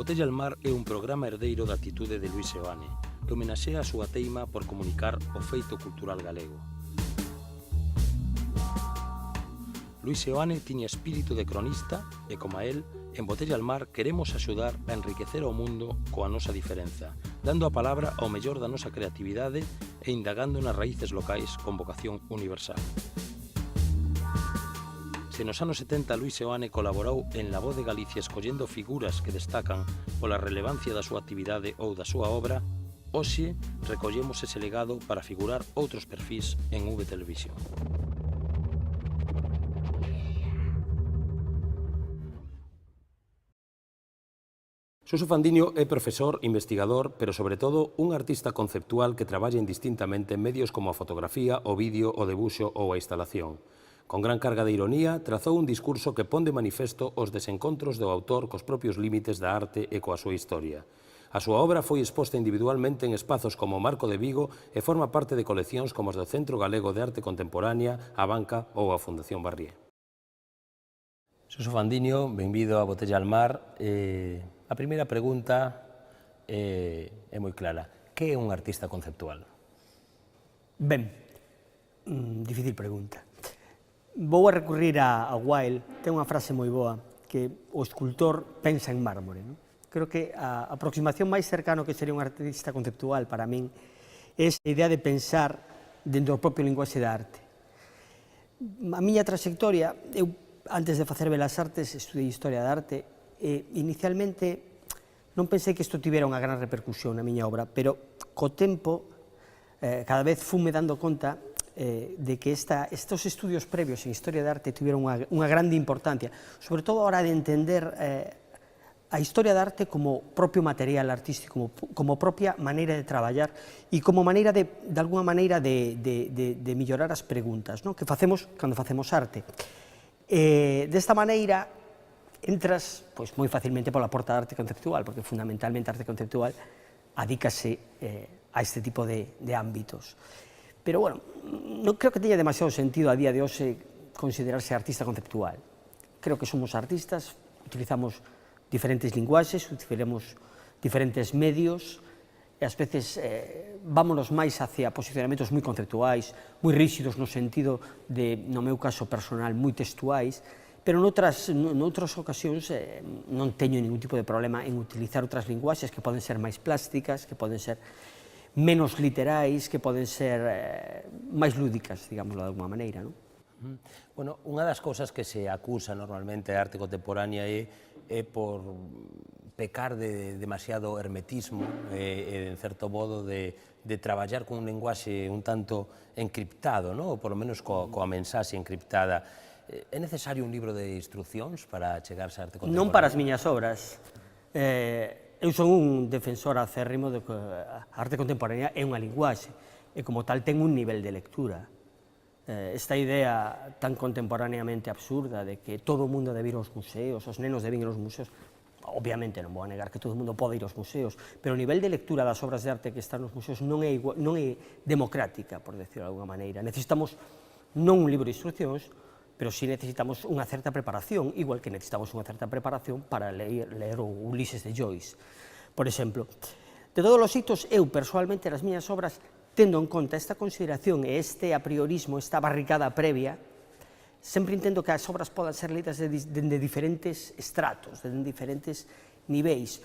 Botella al mar é un programa herdeiro da actitude de Luís Seoane, que homenaxea a súa teima por comunicar o feito cultural galego. Luís Seoane tiña espírito de cronista e, como a él, en Botella al mar queremos axudar a enriquecer o mundo coa nosa diferenza, dando a palabra ao mellor da nosa creatividade e indagando nas raíces locais con vocación universal. Se nos anos 70 Luís Seoane colaborou en La Voz de Galicia escollendo figuras que destacan pola relevancia da súa actividade ou da súa obra, hoxe recollemos ese legado para figurar outros perfís en V Televisión. Suso Fandiño é profesor, investigador, pero sobre todo un artista conceptual que traballa indistintamente en medios como a fotografía, o vídeo, o debuxo ou a instalación. Con gran carga de ironía, trazou un discurso que pon de manifesto os desencontros do autor cos propios límites da arte e coa súa historia. A súa obra foi exposta individualmente en espazos como o Marco de Vigo e forma parte de coleccións como as do Centro Galego de Arte Contemporánea, a Banca ou a Fundación Barrié. Suso Fandiño, benvido a Botella al mar. A primeira pregunta é moi clara. Que é un artista conceptual? Ben, difícil pregunta. Vou a recurrir a Wilde, ten unha frase moi boa, que o escultor pensa en mármore. Creo que a aproximación máis cercana que sería un artista conceptual para min é a idea de pensar dentro do propio linguaxe da arte. A miña trayectoria, eu antes de facer Belas Artes estudei Historia da Arte e inicialmente non pensei que isto tivera unha gran repercusión na miña obra, pero co tempo cada vez fume dando conta de que estos estudios previos en Historia da Arte tiveron unha grande importancia, sobre todo a hora de entender a Historia da Arte como propio material artístico, como propia maneira de traballar e como maneira de alguna maneira de mellorar as preguntas que facemos cando facemos arte. Desta maneira entras moi facilmente pola porta da arte conceptual, porque fundamentalmente a arte conceptual adícase a este tipo de ámbitos. Pero, bueno, non creo que teña demasiado sentido a día de hoxe considerarse artista conceptual. Creo que somos artistas, utilizamos diferentes linguaxes, utilizamos diferentes medios, e ás veces vámonos máis hacia posicionamentos moi conceptuais, moi rígidos no sentido de, no meu caso personal, moi textuais, pero noutras ocasións non teño ningún tipo de problema en utilizar outras linguaxes que poden ser máis plásticas, que poden ser menos literais, que poden ser máis lúdicas, digámoslo de alguma maneira. Bueno, unha das cousas que se acusa normalmente a arte contemporánea é por pecar de demasiado hermetismo e, en certo modo, de traballar con un linguaxe un tanto encriptado, ou polo menos coa mensaxe encriptada. É necesario un libro de instruccións para chegarse á arte contemporánea? Non para as miñas obras. Eu son un defensor acérrimo de que a arte contemporánea é unha linguaxe e, como tal, ten un nivel de lectura. Esta idea tan contemporáneamente absurda de que todo o mundo debe ir aos museos, os nenos deben ir aos museos, obviamente non vou a negar que todo o mundo pode ir aos museos, pero o nivel de lectura das obras de arte que están nos museos non é democrática, por decirlo de alguna maneira. Necesitamos non un libro de instruccións, pero sí necesitamos unha certa preparación, igual que necesitamos unha certa preparación para ler o Ulises de Joyce. Por exemplo, de todos os xeitos, eu, persoalmente, nas miñas obras, tendo en conta esta consideración e este apriorismo, esta barricada previa, sempre intento que as obras podan ser lidas dende diferentes estratos, dende diferentes niveis.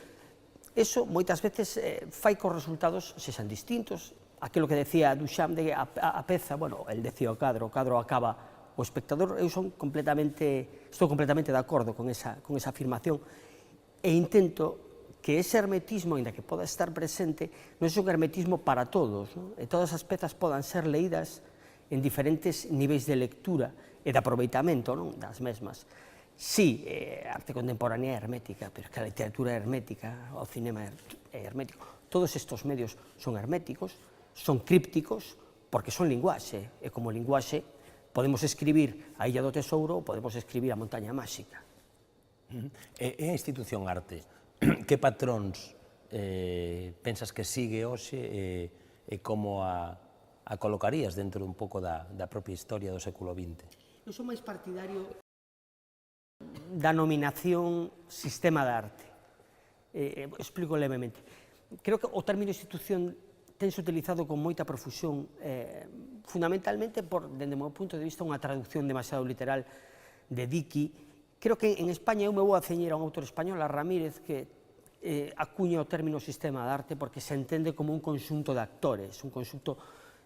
Eso, moitas veces, fai que os resultados sexan distintos. Aquilo que decía Duchamp de a peza, bueno, el decía o cadro acaba o espectador. Eu estou completamente de acordo con esa afirmación e intento que ese hermetismo, ainda que poda estar presente, non é un hermetismo para todos, e todas as pezas podan ser leídas en diferentes niveis de lectura e de aproveitamento das mesmas. Sí, a arte contemporánea é hermética, pero que a literatura é hermética, o cinema é hermético. Todos estes medios son herméticos, son crípticos, porque son linguaxe, e como linguaxe podemos escribir a Illa do Tesouro ou podemos escribir a Montaña Máxica. E a institución arte, que patróns pensas que sigue hoxe e como a colocarías dentro un pouco da propia historia do século XX? Eu sou máis partidario da nominación sistema de arte. Explico levemente. Creo que o término institución tense utilizado con moita profusión, fundamentalmente por, dende o meu punto de vista, unha traducción demasiado literal de Dickey. Creo que en España eu me vou a ceñir a un autor español, a Ramírez, que acuña o término sistema de arte porque se entende como un conxunto de actores, un conxunto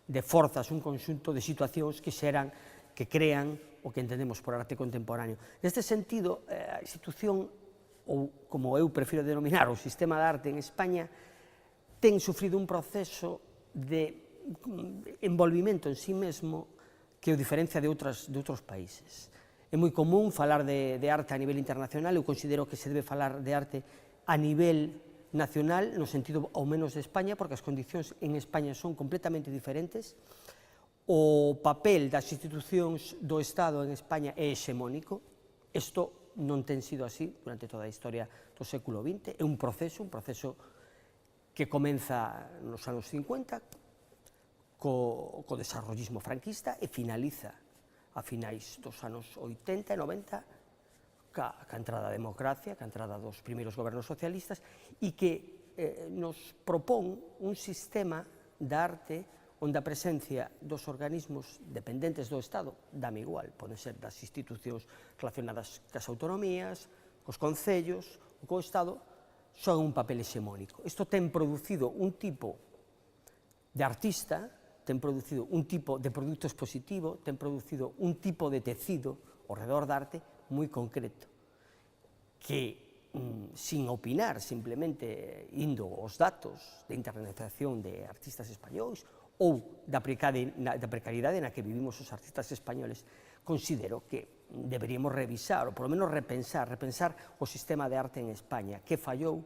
de forzas, un conxunto de situacións que xeran, que crean o que entendemos por arte contemporáneo. Neste sentido, a institución, ou como eu prefiro denominar, o sistema de arte en España, ten sufrido un proceso de envolvimento en sí mesmo que o diferencia de outros países. É moi común falar de arte a nivel internacional, eu considero que se debe falar de arte a nivel nacional, no sentido ao menos de España, porque as condicións en España son completamente diferentes. O papel das institucións do Estado en España é hexemónico. Isto non ten sido así durante toda a historia do século XX. É un proceso que comeza nos anos 50 co desarrollismo franquista e finaliza a finais dos anos 80 e 90 ca entrada da democracia, ca entrada dos primeiros gobernos socialistas, e que nos propón un sistema de arte onde a presencia dos organismos dependentes do Estado, dame igual, pode ser das institucións relacionadas cas autonomías, cos concellos ou co Estado, son un papel hexemónico. Isto ten producido un tipo de artista, ten producido un tipo de produto expositivo, ten producido un tipo de tecido ao redor da arte moi concreto, que, sin opinar, simplemente indo aos datos de internacionalización de artistas españois ou da precariedade na que vivimos os artistas españoles, considero que deberíamos revisar, ou polo menos repensar o sistema de arte en España, que fallou,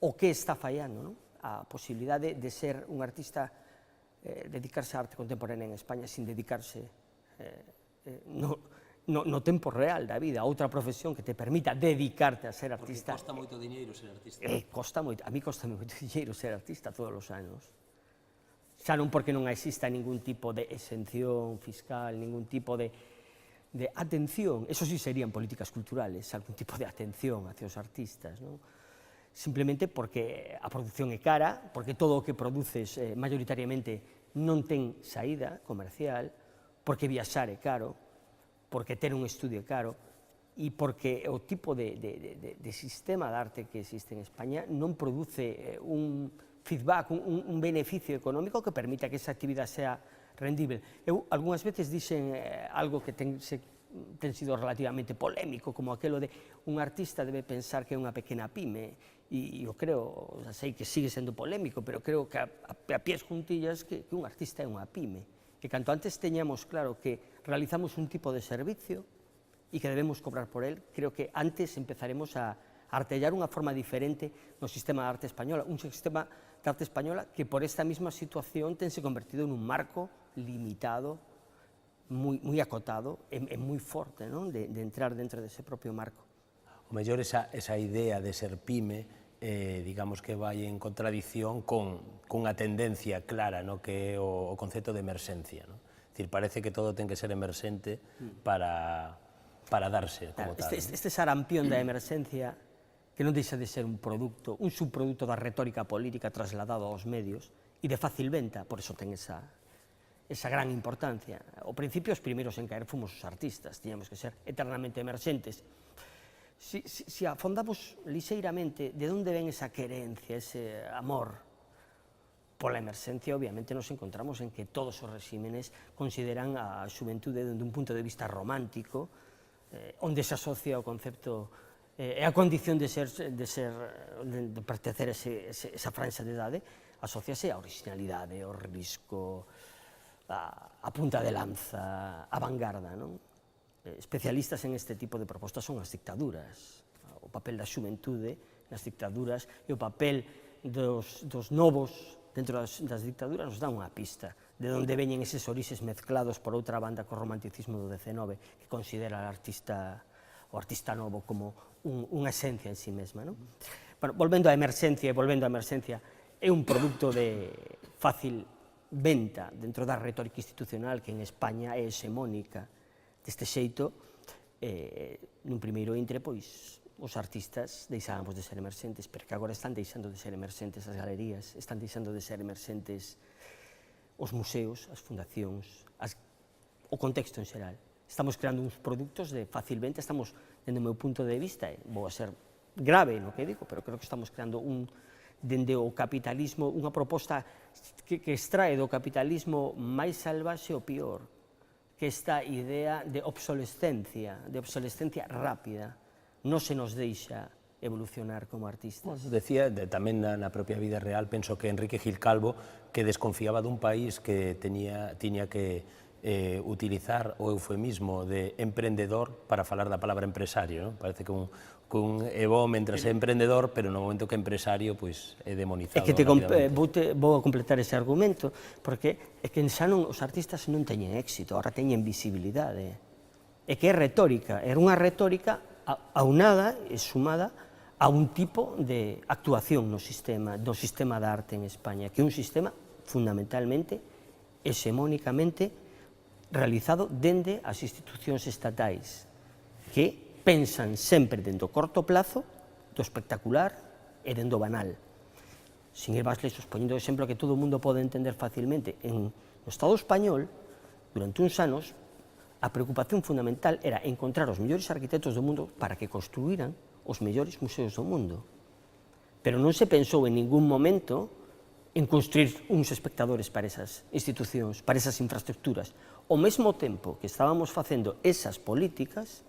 o que está fallando, non? A posibilidade de ser un artista, dedicarse á arte contemporánea en España sin dedicarse no tempo real da vida, outra profesión que te permita dedicarte a ser artista. Porque costa moito diñeiro ser artista. A mí costa moito diñeiro ser artista todos os anos. Xa non porque non exista ningún tipo de exención fiscal, ningún tipo de atención, eso sí serían políticas culturales, algún tipo de atención hacia os artistas, non? Simplemente porque a produción é cara, porque todo o que produces mayoritariamente non ten saída comercial, porque viaxar é caro, porque ter un estudio é caro, e porque o tipo de sistema de arte que existe en España non produce un feedback, un beneficio económico que permita que esa actividade sea rendible. Eu algunhas veces dixen algo que ten sido relativamente polémico, como aquelo de un artista debe pensar que é unha pequena pyme, e eu creo, sei que sigue sendo polémico, pero creo que a pies juntillas que un artista é unha pyme, que canto antes teñamos claro que realizamos un tipo de servicio e que debemos cobrar por él, creo que antes empezaremos a artellar unha forma diferente no sistema de arte española, un sistema de arte española que por esta mesma situación tense convertido en un marco limitado, moi acotado e moi forte, non? De entrar dentro dese propio marco. O mellor esa idea de ser pyme, digamos que vai en contradición cunha tendencia clara, no, que é o concepto de emerxencia, no? Es decir, parece que todo ten que ser emerxente para darse como tal. Este sarampión da emerxencia, que non deixa de ser un produto, un subproducto da retórica política trasladado aos medios e de fácil venta, por eso ten esa gran importancia. Ao principio, os primeiros en caer fomos os artistas, tiñamos que ser eternamente emerxentes. Si afondamos lixeiramente de onde ven esa querencia, ese amor pola emerxencia, obviamente nos encontramos en que todos os regímenes consideran a xuventude dende un punto de vista romántico, onde se asocia o concepto e a condición de pertencer a esa franxa de idade, asociase a originalidade, ao risco, a punta de lanza, a vanguarda, non? Especialistas en este tipo de propostas son as dictaduras, o papel da xuventude nas dictaduras e o papel dos novos dentro das dictaduras nos dá unha pista de onde veñen eses orixes mezclados por outra banda co romanticismo do XIX, que considera o artista novo como unha esencia en sí mesma, non? Bueno, volvendo á emerxencia, é un produto de fácil venta dentro da retórica institucional que en España é hexemónica. Deste xeito, nun primeiro intre, pois, os artistas deixábamos de ser emerxentes, pero que agora están deixando de ser emerxentes as galerías, están deixando de ser emerxentes os museos, as fundacións, o contexto en xeral. Estamos creando uns produtos de facilmente, estamos, dende o meu punto de vista, vou a ser grave no que digo, pero creo que estamos creando dende o capitalismo, unha proposta que extrae do capitalismo máis salvaxe o pior, que esta idea de obsolescencia rápida, non se nos deixa evolucionar como artistas. Decía, tamén na propia vida real, penso que Enrique Gil Calvo, que desconfiaba dun país que tiña que utilizar o eufemismo de emprendedor para falar da palabra empresario. Parece que un é bo mentres é emprendedor, pero no momento que é empresario, pois é demonizado. É que vou a completar ese argumento, porque é que xa non, os artistas non teñen éxito, ahora teñen visibilidade. É que é retórica, era unha retórica aunada e sumada a un tipo de actuación no sistema da arte en España, que é un sistema fundamentalmente, hexemónicamente, realizado dende as institucións estatais, que pensan sempre dentro do corto plazo, do espectacular e dentro do banal. Sin ir máis lexos, poñendo o exemplo que todo o mundo pode entender facilmente, no Estado español, durante uns anos, a preocupación fundamental era encontrar os mellores arquitectos do mundo para que construíran os mellores museos do mundo. Pero non se pensou en ningún momento en construir uns espectadores para esas institucións, para esas infraestructuras. Ao mesmo tempo que estábamos facendo esas políticas,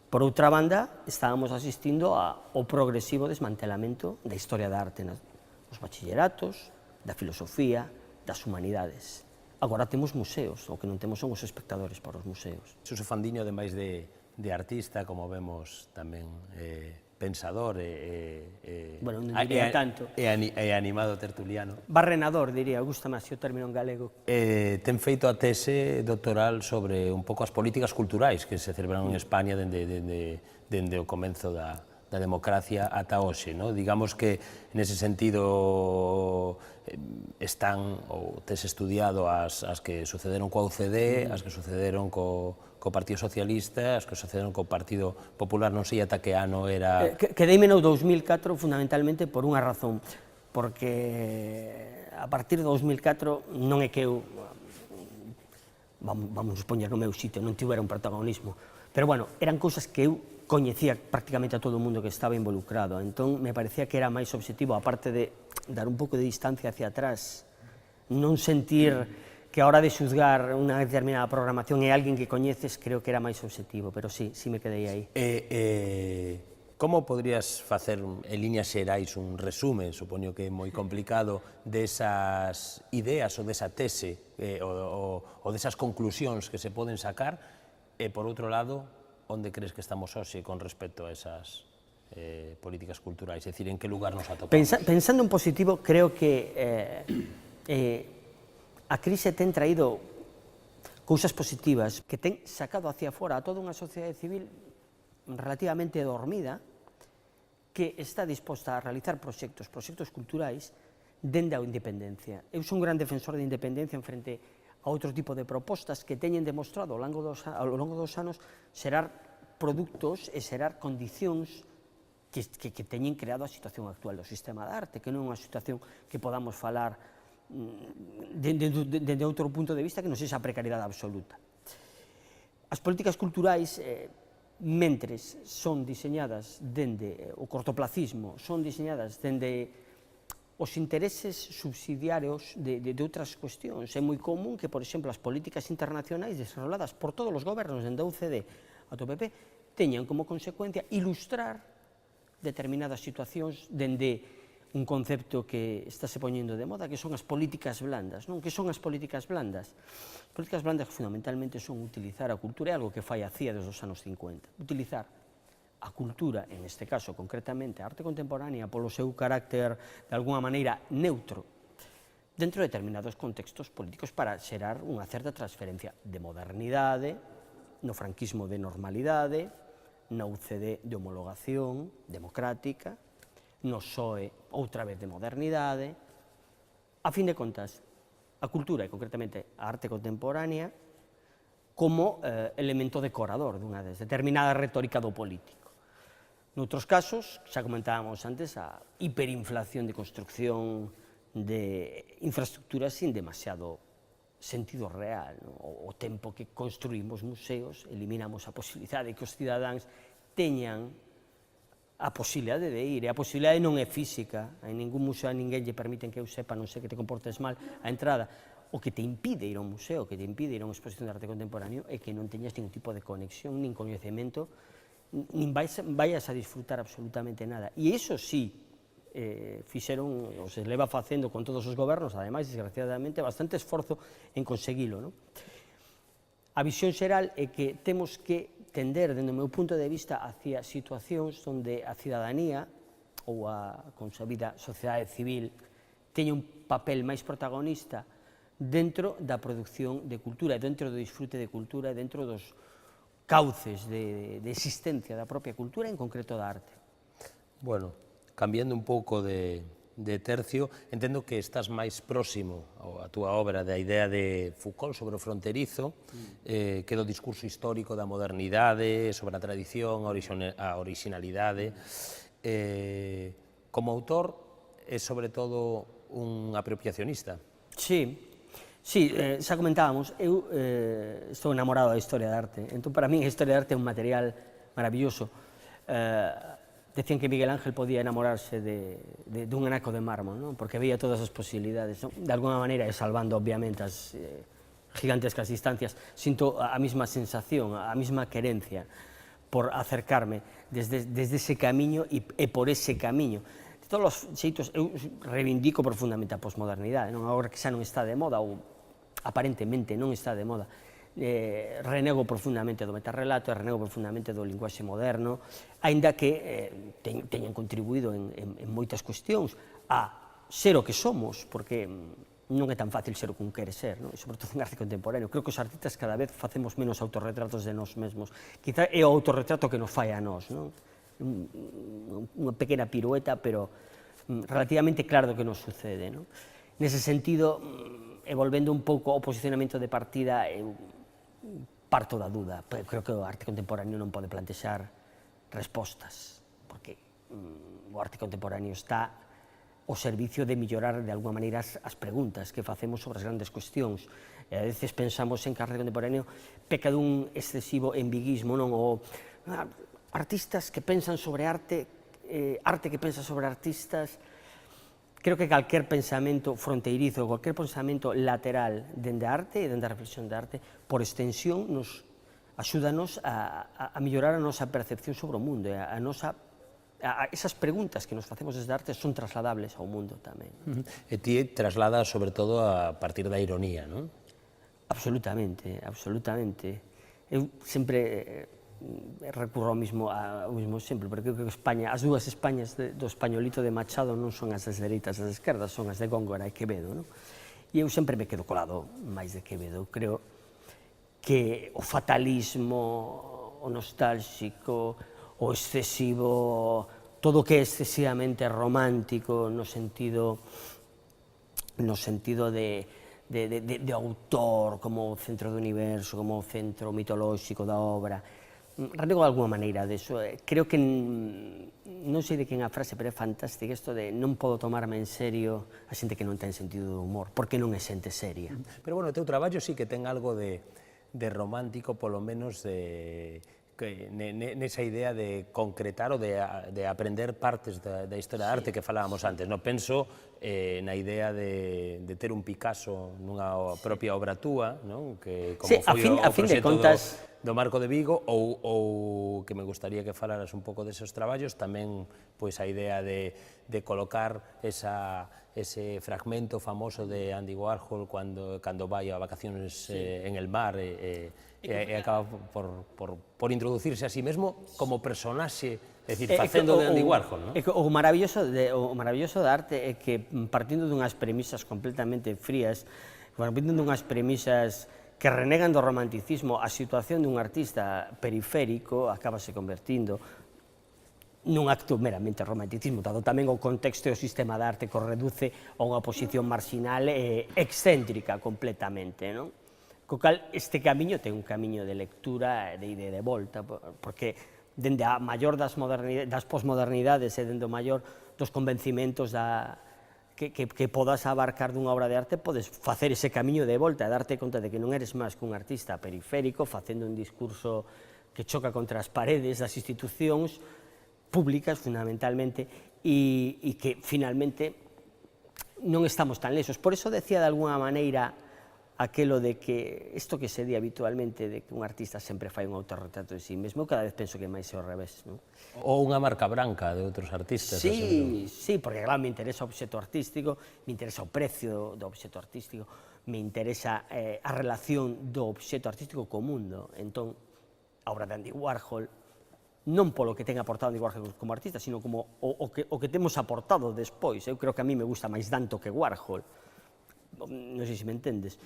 por outra banda, estábamos asistindo ao progresivo desmantelamento da historia da arte nos bachilleratos, da filosofía, das humanidades. Agora temos museos, o que non temos son os espectadores para os museos. Xosé Fandiño, ademais de artista, como vemos tamén pensador Bueno, non diría tanto. E animado tertuliano. Barrenador, diría, gusta máis o término en galego. Ten feito a tese doctoral sobre un pouco as políticas culturais que se celebraron en España dende o comenzo da democracia ata hoxe, no? Digamos que, nese sentido, están, ou tes estudiado as que sucederon coa UCD, as que sucederon co Partido Socialista, as que sucederon co Partido Popular, non sei ata que ano era... Quedeime no 2004 fundamentalmente por unha razón, porque a partir de 2004 non é que eu, vamos poñer no meu sitio, non tivera un protagonismo, pero bueno, eran cousas que eu coñecía prácticamente a todo o mundo que estaba involucrado, entón me parecía que era máis obxectivo, aparte de dar un pouco de distancia hacia atrás, non sentir que a hora de xuzgar unha determinada programación é alguén que coñeces, creo que era máis obxectivo, pero sí me quedei aí. Como podrías facer, en líneas xerais, un resume, supoño que é moi complicado, desas ideas ou desa tese ou desas conclusións que se poden sacar, e, por outro lado, onde crees que estamos hoxe con respecto a esas políticas culturais? É dicir, en que lugar nos atopamos? Pensando en positivo, creo que a crise ten traído cousas positivas, que ten sacado hacia fora a toda unha sociedade civil relativamente dormida, que está disposta a realizar proxectos culturais dende a independencia. Eu son un gran defensor da independencia en frente a outro tipo de propostas que teñen demostrado ao longo dos anos xerar produtos e xerar condicións que teñen creado a situación actual do sistema de arte, que non é unha situación que podamos falar dende outro punto de vista que non sexa a precariedade absoluta. As políticas culturais, mentres son diseñadas dende o cortoplacismo, son diseñadas dende os intereses subsidiarios de outras cuestións. É moi común que, por exemplo, as políticas internacionais desarrolladas por todos os gobernos, dende a UCD ata o PP, teñan como consecuencia ilustrar determinadas situacións dende un concepto que está se poñendo de moda, que son as políticas blandas. Que son as políticas blandas? As políticas blandas fundamentalmente son utilizar a cultura, é algo que fai a CIA desde os anos 50. Utilizar a cultura, en este caso concretamente a arte contemporánea, polo seu carácter de alguna maneira neutro, dentro de determinados contextos políticos para xerar unha certa transferencia de modernidade, no franquismo de normalidade, na UCD de homologación democrática, no PSOE outra vez de modernidade. A fin de contas, a cultura, e concretamente a arte contemporánea, como elemento decorador dunha determinada retórica do político. Noutros casos, xa comentábamos antes, a hiperinflación de construcción de infraestructuras sin demasiado sentido real. O tempo que construímos museos, eliminamos a posibilidade de que os cidadáns teñan a posibilidade de ir, e a posibilidade non é física, en ningún museo a ninguén lle permiten que eu sepa, non sei que te comportes mal, a entrada. O que te impide ir a un museo, o que te impide ir a unha exposición de arte contemporáneo é que non teñas ningún tipo de conexión, nin coñecemento, nin vayas a disfrutar absolutamente nada. E iso sí, fixeron, ou se leva facendo con todos os gobernos, ademais, desgraciadamente, bastante esforzo en conseguilo. A visión xeral é que temos que tender, dende o meu punto de vista, hacia situacións onde a cidadanía ou a consabida sociedade civil teña un papel máis protagonista dentro da produción de cultura, dentro do disfrute de cultura, dentro dos cauces de existencia da propia cultura, en concreto da arte. Bueno, cambiando un pouco de tercio, entendo que estás máis próximo a túa obra da idea de Foucault sobre o fronterizo, que do discurso histórico da modernidade, sobre a tradición, a originalidade. Como autor, é sobre todo un apropiacionista. Sí, xa comentábamos, eu estou enamorado da historia da arte, entón para min a historia da arte é un material maravilloso. Decían que Miguel Ángel podía enamorarse dun anaco de mármol, porque veía todas as posibilidades. De alguna maneira, e salvando obviamente as gigantescas distancias, sinto a mesma sensación, a mesma querencia por acercarme desde ese camiño e por ese camiño. De todos os xeitos, eu reivindico profundamente a posmodernidade, agora que xa non está de moda, ou aparentemente non está de moda. Renego profundamente do metarrelato, renego profundamente do linguaxe moderno, aínda que teñen contribuído en moitas cuestións a ser o que somos, porque non é tan fácil ser o que un quere ser, e sobre todo en arte contemporáneo. Creo que os artistas cada vez facemos menos autorretratos de nós mesmos. Quizá é o autorretrato que nos fai a nós, unha pequena pirueta, pero relativamente claro do que nos sucede. Nese sentido, e volvendo un pouco ao posicionamento de partida, eu parto da dúda. Creo que o arte contemporáneo non pode plantexar respostas, porque o arte contemporáneo está ao servicio de mellorar de alguma maneira as preguntas que facemos sobre as grandes cuestións. E a veces pensamos en que o arte contemporáneo peca dun excesivo embiguismo, ou artistas que pensan sobre arte, arte que pensa sobre artistas. Creo que calquer pensamento fronteirizo, calquer pensamento lateral dende a arte e dende a reflexión da arte, por extensión, axúdanos a mellorar a nosa percepción sobre o mundo. Esas preguntas que nos facemos desde a arte son trasladables ao mundo tamén. E ti trasladas sobre todo a partir da ironía, non? Absolutamente, absolutamente. Eu sempre recurro ao mismo exemplo, porque creo que España, as dúas Españas do españolito de Machado non son as das dereitas e as das esquerdas, son as de Góngora e Quevedo. E eu sempre me quedo colado máis de Quevedo. Creo que o fatalismo, o nostálxico, o excesivo, todo o que é excesivamente romántico no sentido de autor, como o centro do universo, como o centro mitolóxico da obra, renego de alguma maneira deso. Creo que, non sei de quen a frase, pero é fantástica isto de non podo tomarme en serio a xente que non ten sentido do humor, porque non é xente seria. Pero, bueno, o teu traballo sí que ten algo de romántico, polo menos nesa idea de concretar ou de aprender partes da historia da arte que falábamos antes. Penso na idea de ter un Picasso nunha propia obra túa, que como foi o proxecto do Marco de Vigo, ou que me gustaría que falaras un pouco deses traballos, tamén a idea de colocar ese fragmento famoso de Andy Warhol cando vai a vacaciones en el mar e acaba por introducirse a sí mesmo como personaxe, é dicir, facendo de Andy Warhol. O maravilloso da arte é que, partindo dunhas premisas completamente frías, partindo dunhas premisas que renegan do romanticismo, a situación dun artista periférico acabase convertindo nun acto meramente romanticismo, dado tamén o contexto e o sistema de arte que o reduce a unha posición marxinal e excéntrica completamente. Co cal, este camiño ten un camiño de lectura, de ida e de volta, porque dende a maior das posmodernidades e dende o maior dos convencimentos que podas abarcar dunha obra de arte, podes facer ese camiño de volta e darte conta de que non eres máis que un artista periférico facendo un discurso que choca contra as paredes das institucións públicas, fundamentalmente, e que, finalmente, non estamos tan lesos. Por eso decía, de alguna maneira, aquelo de que, isto que se di habitualmente, de que un artista sempre fai un autorretrato de si mesmo, cada vez penso que máis é ao revés, non? Ou unha marca branca de outros artistas. Sí, sí, porque claro, me interesa o obxecto artístico, me interesa o precio do obxecto artístico, me interesa a relación do obxecto artístico co mundo. Entón, a obra de Andy Warhol, non polo que ten aportado Andy Warhol como artista, sino como o que temos aportado despois. Eu creo que a mí me gusta máis Danto que Warhol, non sei se me entendes,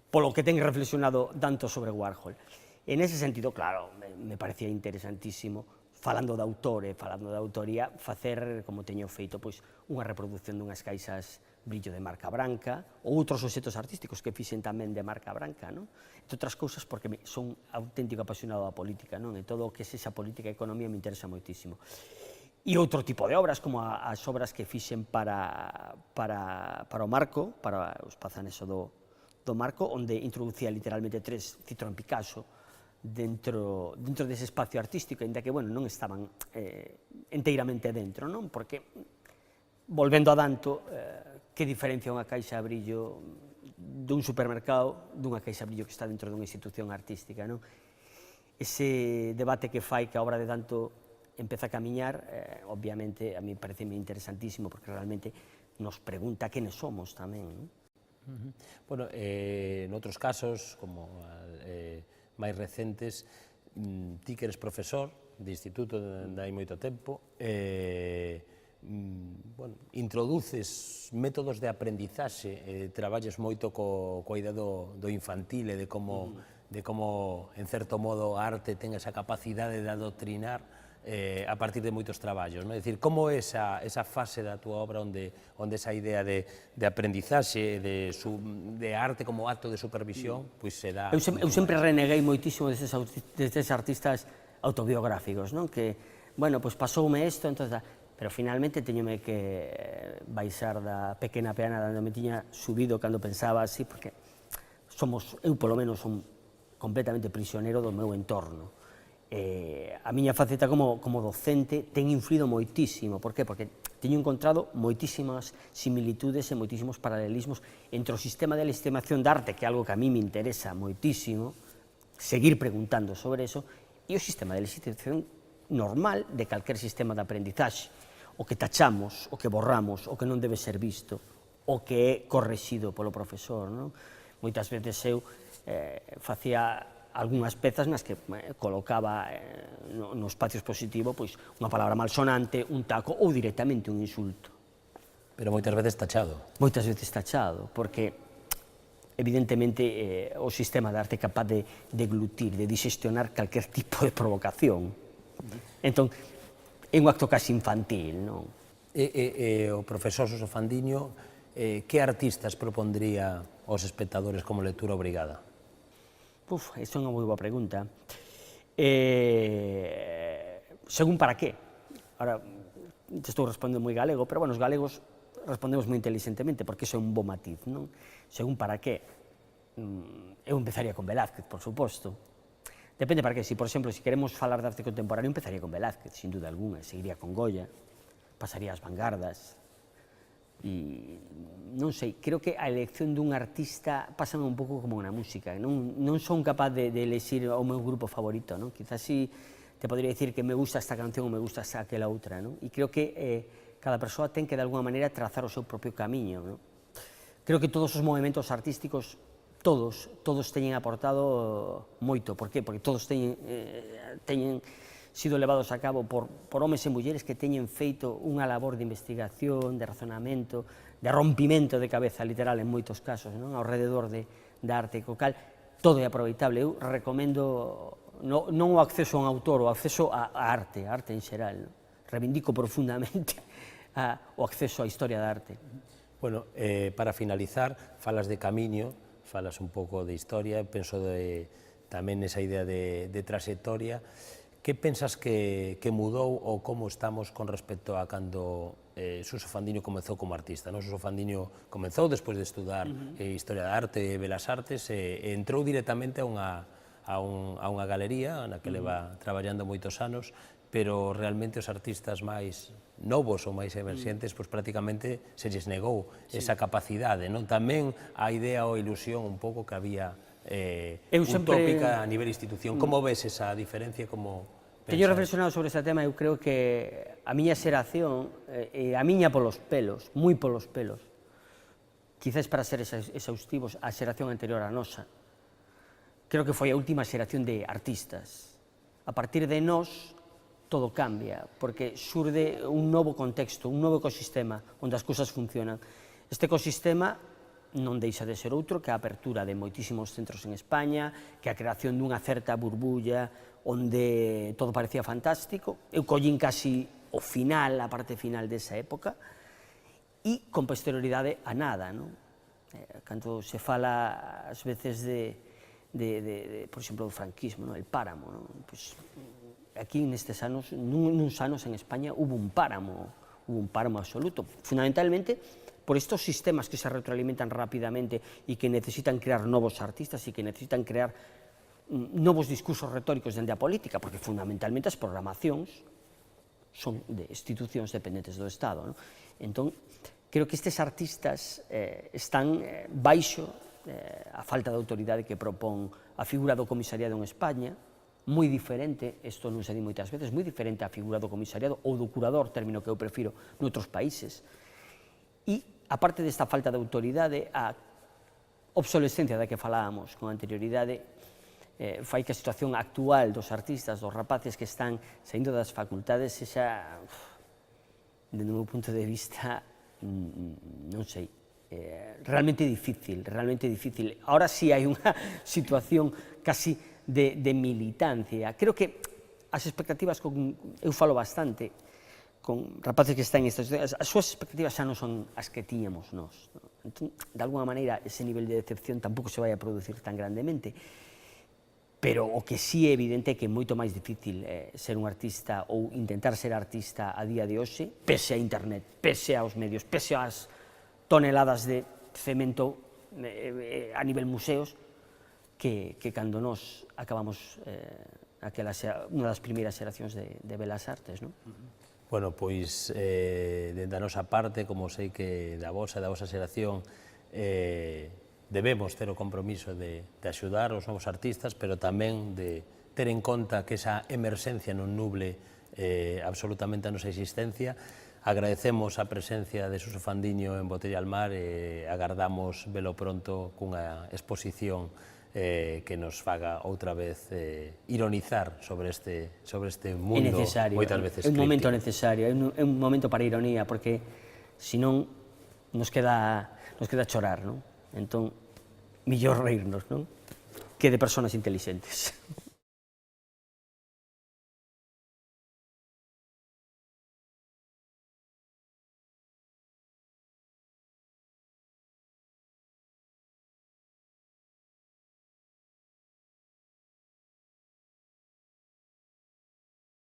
polo que ten reflexionado Danto sobre Warhol. En ese sentido, claro, me parecía interesantísimo, falando de autor e falando de autoría, facer, como teño feito, pois, unha reproducción dunhas caixas brillo de marca branca, ou outros obxectos artísticos que fixen tamén de marca branca, non? Entre outras cousas, porque son auténtico apasionado da política, non? E todo o que sexa política e economía me interesa moitísimo. E outro tipo de obras, como as obras que fixen para o Marco, para o espazo anexo do Marco, onde introducía literalmente 3 Citroën Picasso dentro dese espacio artístico, ainda que, bueno, non estaban enteiramente dentro, non? Porque, volvendo a Danto, que diferencia unha caixa de brillo dun supermercado dunha caixa de brillo que está dentro dunha institución artística, non? Ese debate que fai que a obra de Danto empeza a camiñar, obviamente, a mí parece interesantísimo, porque realmente nos pregunta quenes somos tamén, non? Bueno, noutros casos, como máis recentes, ti que eres profesor de instituto de hai moito tempo, introduces métodos de aprendizaxe, traballes moito coa idea do infantil e de como, en certo modo, a arte ten esa capacidade de adoctrinar a partir de moitos traballos, non? É dicir, como é esa fase da túa obra onde esa idea de aprendizaxe, de arte como acto de supervisión, pois se dá... Eu sempre reneguei moitísimo destes artistas autobiográficos, non? Que, bueno, pois pasoume isto, entón, pero finalmente teñome que baixar da pequena peana onde me tiña subido cando pensaba así, porque eu polo menos son completamente prisionero do meu entorno. A miña faceta como docente ten influído moitísimo. Por qué? Porque teño encontrado moitísimas similitudes e moitísimos paralelismos entre o sistema de legitimación de arte, que é algo que a mí me interesa moitísimo, seguir preguntando sobre eso, e o sistema de legitimación normal de calquer sistema de aprendizaxe, o que tachamos, o que borramos, o que non debe ser visto, o que é correxido polo profesor, non? Moitas veces eu facía algunhas pezas nas que colocaba no espacio expositivo pois unha palabra malsonante, un taco ou directamente un insulto. Pero moitas veces tachado. Moitas veces tachado, porque evidentemente o sistema de arte é capaz de deglutir, de digestionar calquer tipo de provocación. Entón, é un acto casi infantil, non? E o profesor Suso Fandiño, que artistas propondría aos espectadores como lectura obrigada? Esa é unha moi boa pregunta. Según para qué? Ahora, te estou respondendo moi galego, pero, bueno, os galegos respondemos moi inteligentemente, porque iso é un bo matiz, non? Según para qué? Eu empezaría con Velázquez, por suposto. Depende para qué. Si, por exemplo, si queremos falar de arte contemporáneo, empezaría con Velázquez, sin duda alguna. Seguiría con Goya, pasaría as vanguardas. E non sei, creo que a elección dun artista pasa un pouco como na música, non son capaz de elexir o meu grupo favorito, non? Quizás si te podría dicir que me gusta esta canción ou me gusta aquela outra, non? E creo que cada persoa ten que de alguna maneira trazar o seu propio camiño, non? Creo que todos os movimentos artísticos, todos teñen aportado moito. Por qué? Porque todos teñen sido levados a cabo por homes e mulleres que teñen feito unha labor de investigación, de razonamento, de rompimento de cabeza, literal, en moitos casos, non? Ao rededor da arte, co cal todo é aproveitable. Eu recomendo non o acceso a un autor, o acceso a arte en xeral. Reivindico profundamente o acceso á historia da arte. Bueno, para finalizar, falas de camiño, falas un pouco de historia, penso tamén nesa idea de trayectoria. Que pensas que mudou ou como estamos con respecto a cando Suso Fandiño comezou como artista? Suso Fandiño comezou despois de estudar Historia da Arte e Belas Artes e entrou directamente a unha galería na que leva traballando moitos anos, pero realmente os artistas máis novos ou máis emerxentes, pois prácticamente se lles negou esa capacidade, non? Tamén a idea ou a ilusión un pouco que había utópica a nivel institución. Como ves esa diferencia? Teño reflexionado sobre ese tema. Eu creo que a miña xeración, a miña polos pelos, moi polos pelos, quizás para ser exhaustivos, a xeración anterior a nosa, creo que foi a última xeración de artistas. A partir de nós, todo cambia, porque xurde un novo contexto, un novo ecosistema onde as cousas funcionan. Este ecosistema non deixa de ser outro que a apertura de moitísimos centros en España, que a creación dunha certa burbulla onde todo parecía fantástico. Eu collín casi o final, a parte final desa época, e con posterioridade a nada, non? Cando se fala ás veces por exemplo, do franquismo, el páramo, non? Pois, aquí nestes anos, nuns anos en España, hubo un páramo absoluto, fundamentalmente por estos sistemas que se retroalimentan rapidamente e que necesitan crear novos artistas e que necesitan crear novos discursos retóricos dende a política, porque fundamentalmente as programacións son de institucións dependentes do Estado, non? Entón, creo que estes artistas están baixo a falta de autoridade que propón a figura do comisariado en España, moi diferente, isto non se di moitas veces, moi diferente a figura do comisariado ou do curador, término que eu prefiro, noutros países. E, aparte desta falta de autoridade, a obsolescencia da que falábamos con anterioridade fai que a situación actual dos artistas, dos rapaces que están saindo das facultades, sexa, dende o meu punto de vista, non sei, realmente difícil, realmente difícil. Ahora sí hai unha situación casi de militancia. Creo que as expectativas, eu falo bastante con rapaces que están en esta situación, as súas expectativas xa non son as que tiñamos nós. Entón, de alguna maneira, ese nivel de decepción tampouco se vai a producir tan grandemente, pero o que sí é evidente é que é moito máis difícil ser un artista ou intentar ser artista a día de hoxe, pese a internet, pese aos medios, pese ás toneladas de cemento a nivel museos, que cando nós acabamos unha das primeiras xeracións de Belas Artes, non? Bueno, pois, dende a nosa parte, como sei que da vosa xeración, debemos ter o compromiso de axudar os novos artistas, pero tamén de ter en conta que esa emerxencia non nuble absolutamente a nosa existencia. Agradecemos a presencia de Suso Fandiño en Botella al Mar e agardamos velo pronto cunha exposición que nos faga outra vez ironizar sobre este mundo moitas veces crítico. É un momento necesario, é un momento para ironía, porque senón nos queda chorar, non? Entón, millor reírnos, non? Que de personas intelixentes.